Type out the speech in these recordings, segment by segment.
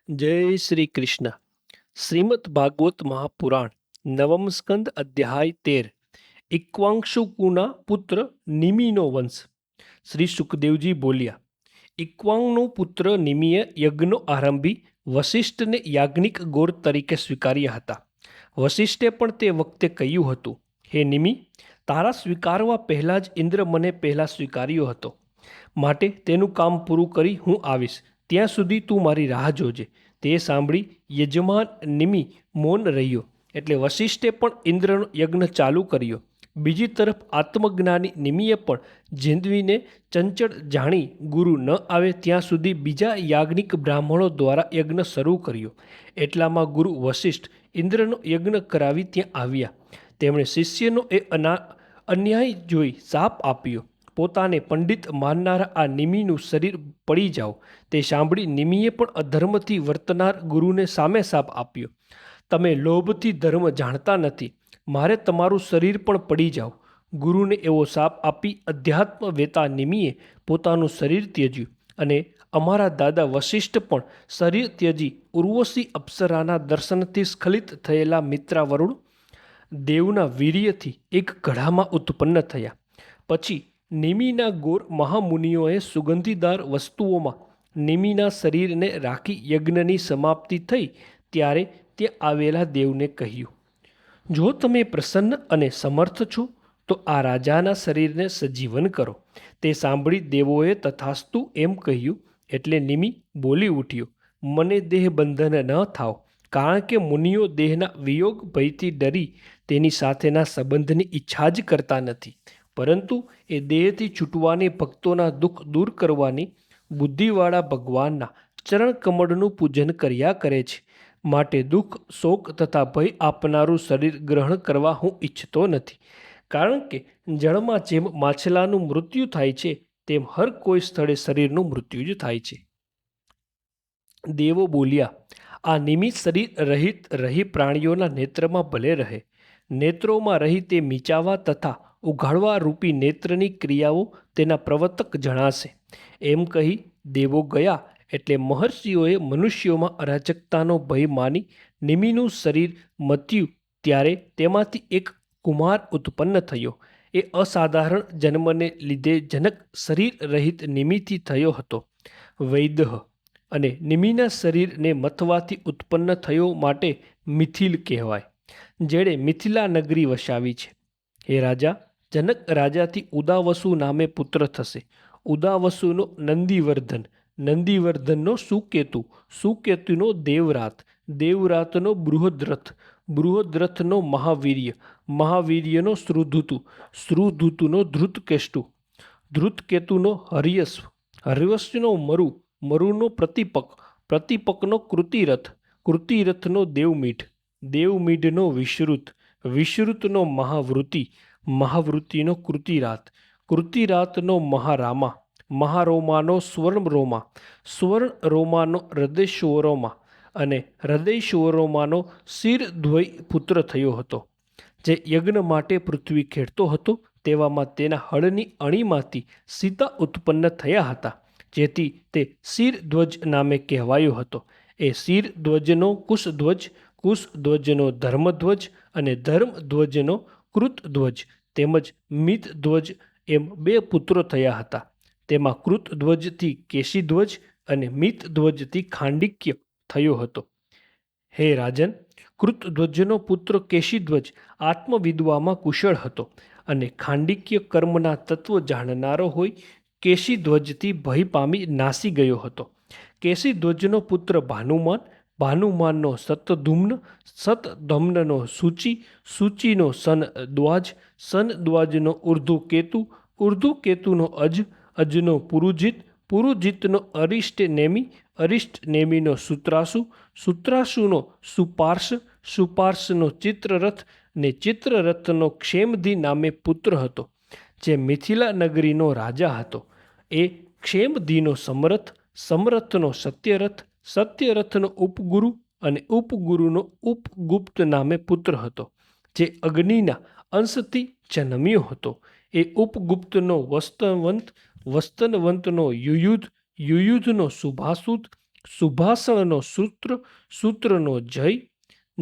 જય શ્રી કૃષ્ણ. શ્રીમદ ભાગવત મહાપુરાણ નવમ સ્કંદ અધ્યાય 13. ઇક્વાંશુકુના પુત્ર નિમિનો વંશ. શ્રી સુખદેવજી બોલ્યા, ઇક્વાંગનો પુત્ર નિમિએ યજ્ઞનો આરંભી વશિષ્ઠને યાજ્ઞિક ગોર તરીકે સ્વીકાર્યા હતા. વશિષ્ઠે પણ તે વખતે કહ્યું હતું, હે નિમિ, તારા સ્વીકારવા પહેલાં જ ઇન્દ્ર મને પહેલાં સ્વીકાર્યો હતો. માટે તેનું કામ પૂરું કરી હું આવીશ. ત્યાં સુધી તું મારી રાહ જોજે. તે સાંભળી યજમાન નિમિ મૌન રહ્યો. એટલે વશિષ્ઠે પણ ઇન્દ્રનો યજ્ઞ ચાલુ કર્યો. બીજી તરફ આત્મજ્ઞાની નિમિએ પણ જેન્દ્વીને ચંચળ જાણી ગુરુ ન આવે ત્યાં સુધી બીજા યાજ્ઞિક બ્રાહ્મણો દ્વારા યજ્ઞ શરૂ કર્યો. એટલામાં ગુરુ વશિષ્ઠ ઇન્દ્રનો યજ્ઞ કરાવી ત્યાં આવ્યા. તેમણે શિષ્યનો અન્યાય જોઈ શાપ આપ્યો. પોતાને પંડિત માનનારા આ નિમિનું શરીર પડી જાઓ. તે સાંભળી નિમિએ પણ અધર્મથી વર્તનાર ગુરુને સામે શાપ આપ્યો. તમે લોભથી ધર્મ જાણતા નથી. મારે તમારું શરીર પણ પડી જાઓ. ગુરુને એવો શાપ આપી અધ્યાત્મ વેતા નિમિએ પોતાનું શરીર ત્યજ્યું. અને અમારા દાદા વશિષ્ઠ પણ શરીર ત્યજી ઉર્વશી અપ્સરાના દર્શનથી સ્ખલિત થયેલા મિત્રાવરુણ દેવના વીર્યથી એક ઘડામાં ઉત્પન્ન થયા. પછી નિમિના ગોર મહામુનિઓએ સુગંધીદાર વસ્તુઓમાં નિમિના શરીરને રાખી યજ્ઞની સમાપ્તિ થઈ ત્યારે ત્યાં આવેલા દેવને કહ્યું, જો તમે પ્રસન્ન અને સમર્થ છો તો આ રાજાના શરીરને સજીવન કરો. તે સાંભળી દેવોએ તથાસ્તુ એમ કહ્યું. એટલે નિમિ બોલી ઉઠ્યો, મને દેહ બંધન ન થાવ, કારણ કે મુનિઓ દેહના વિયોગ ભયથી ડરી તેની સાથેના સંબંધની ઈચ્છા જ કરતા નથી, પરંતુ એ દેહથી છૂટવાની ભક્તોના દુઃખ દૂર કરવાની બુદ્ધિવાળા ભગવાનના ચરણકમળનું પૂજન કર્યા કરે છે. માટે દુઃખ, શોક તથા ભય આપનારું શરીર ગ્રહણ કરવા હું ઈચ્છતો નથી. કારણ કે જળમાં જેમ માછલાનું મૃત્યુ થાય છે તેમ હર કોઈ સ્થળે શરીરનું મૃત્યુ જ થાય છે. દેવો બોલ્યા, આ નિમિત્ત શરીર રહિત રહી પ્રાણીઓના નેત્રમાં ભલે રહે. નેત્રોમાં રહી તે મીચાવા તથા ઉઘાડવા રૂપી નેત્રની ક્રિયાઓ તેના પ્રવર્તક જણાશે. એમ કહી દેવો ગયા. એટલે મહર્ષિઓએ મનુષ્યોમાં અરાજકતાનો ભય માની નિમિનું શરીર મથ્યું ત્યારે તેમાંથી એક કુમાર ઉત્પન્ન થયો. એ અસાધારણ જન્મને લીધે જનક શરીર રહિત નિમિથી થયો હતો. વૈદહ અને નિમિના શરીરને મથવાથી ઉત્પન્ન થયો માટે મિથિલ કહેવાય, જેણે મિથિલા નગરી વસાવી છે. હે રાજા, જનક રાજાથી ઉદાવસુ નામે પુત્ર થશે. ઉદાવસુનો નંદીવર્ધન, નંદીવર્ધનનો સુકેતુ, સુકેતુનો દેવરાત, દેવરાતનો બૃહદ્રથ, બૃહદ્રથનો મહાવીર્ય, મહાવીર્યનો શ્રુધુતુ, શ્રુધુતુનો ધૃતકેતુ, ધૃતકેતુનો હર્યસ્વ, હર્યસ્વનો મરુ, મરુનો પ્રતિપક, પ્રતિપકનો કૃતિરથ, કૃતિરથનો દેવમીઢ, દેવમીઢનો વિશ્રુત, વિશ્રુતનો મહાવૃત્તિ, મહાવૃત્તિનો કૃતિરાત, કૃતિરાતનો મહારામા, મહારોમાનો સ્વર્ણરોમા, સ્વર્ણરોમાનો હૃદયશ્વરોમા અને હૃદયશ્વરોમાનો શિરધ્વય પુત્ર થયો હતો. જે યજ્ઞ માટે પૃથ્વી ખેડતો હતો તેવામાં તેના હળની અણીમાંથી સીતા ઉત્પન્ન થયા હતા, જેથી તે શિરધ્વજ નામે કહેવાયો હતો. એ શિરધ્વજનો કુશધ્વજ, કુશધ્વજનો ધર્મધ્વજ અને ધર્મધ્વજનો કૃતધ્વજ તેમજ મિતધ્વજ એમ બે પુત્રો થયા હતા. તેમાં કૃતધ્વજથી કેશીધ્વજ અને મિતધ્વજથી ખાંડિક્ય થયો હતો. હે રાજન, કૃતધ્વજનો પુત્ર કેશીધ્વજ આત્મવિદ્વામાં કુશળ હતો અને ખાંડિક્ય કર્મના તત્વ જાણનારો હોઈ કેશીધ્વજથી ભય પામી નાસી ગયો હતો. કેશીધ્વજનો પુત્ર ભાનુમાન, ભાનુમાનનો સતધુમ્ન, સતધમ્નનો સૂચિ, સૂચિનો સનદ્વાજ, સનદ્વાજનો ઉર્ધુકેતુ, ઉર્ધુકેતુનો અજ, અજનો પુરુજિત, પુરુજિતનો અરિષ્ટનેમિ, અરિષ્ટનેમિનો સૂત્રાસુ, સૂત્રાસુનો સુપાર્શ, સુપાર્શનો ચિત્રરથ ને ચિત્રરથનો ક્ષેમધિ નામે પુત્ર હતો, જે મિથિલા નગરીનો રાજા હતો. એ ક્ષેમધિનો સમરથ, સમરથનો સત્યરથ, સત્યરથનો ઉપગુરુ અને ઉપગુરુનો ઉપગુપ્ત નામે પુત્ર હતો, જે અગ્નિના અંશથી જન્મ્યો હતો. એ ઉપગુપ્તનો વસ્તવંત, વસ્તનવંતનો યુયુધ, યુયુધનો શુભાસુત, સુભાષણનો સૂત્ર, સૂત્રનો જય,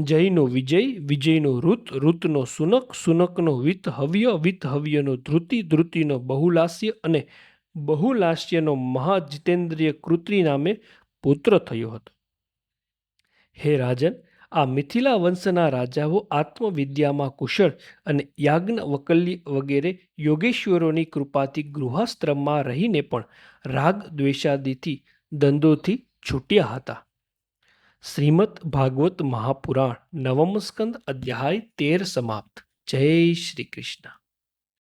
જયનો વિજય, વિજયનો ઋત, ઋતનો સુનક, સુનકનો વિત હવ્ય, વિત હવ્યનો ધૃતિ, ધૃતિનો બહુલાસ્ય અને બહુલાસ્યનો મહાજિતેન્દ્રિય કૃત્રિ નામે પુત્ર થયો હતો. હે રાજન, આ મિથિલા વંશના રાજાઓ આત્મવિદ્યામાં કુશળ અને યાજ્ઞવલ્ક્ય વગેરે યોગેશ્વરોની કૃપાથી ગૃહાશ્રમમાં રહીને પણ રાગ દ્વેષાદિથી દંદોથી છૂટ્યા હતા. શ્રીમદ ભાગવત મહાપુરાણ નવમ સ્કંદ અધ્યાય 13 સમાપ્ત. જય શ્રી કૃષ્ણ.